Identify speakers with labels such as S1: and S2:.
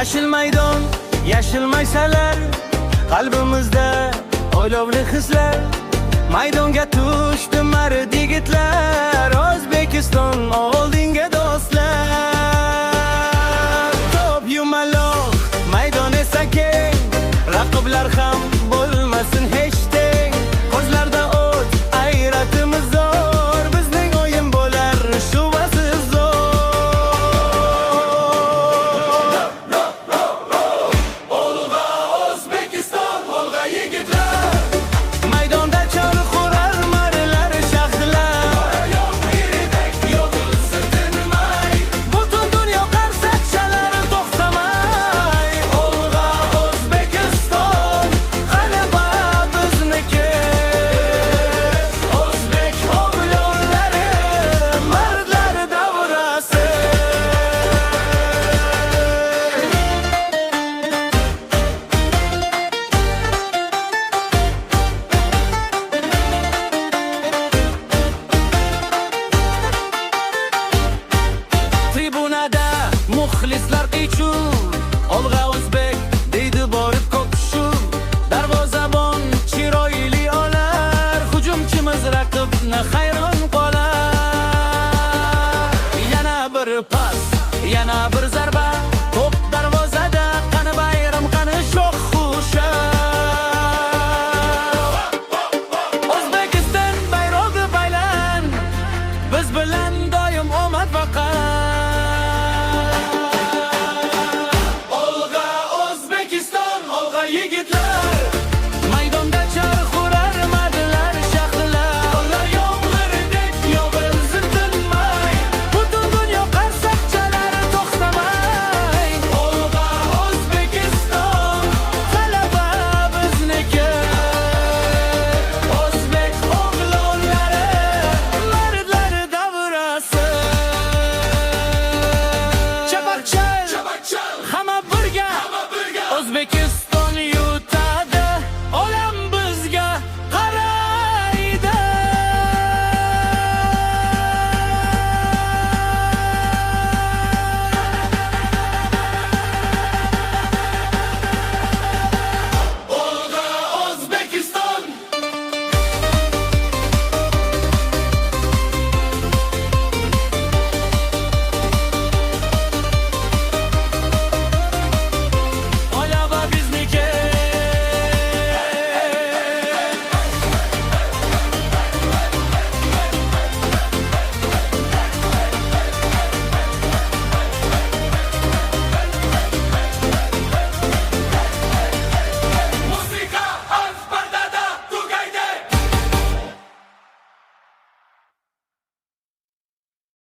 S1: Yashil maydon, yashil maysalar, qalbimizda o'ylovli hislar. Maydonga tushdi mard yigitlar, O'zbekiston oldinga do'stlar. Top yumaloq, maydon esa keng, raqiblar ham bo'lmasin hech teng. Ko'zlarda o't, g'ayratimiz zo'r, bizning o'yin bo'lar shubhasiz zo'r.
S2: Olg'a O'zbekiston, olg'a yigitlar.
S1: Maydonda chol qurar marlar shaxlar,
S2: Yo'q yirik yo'qilsin tinmay.
S1: butun dunyo qarsak chalar to'xtamay.
S2: Olg'a O'zbekiston,
S1: G'alaba bizniki,
S2: O'zbek
S1: o'g'lonlari, mardlar davrasi. Tribunada muxlislar qichuv, olg'a o'zbek deydi borib ko'kshuv. Darvozabon chiroyli olar, hujumchimiz raqibni hayron qolar. Yana bir pas, yana bir zarba,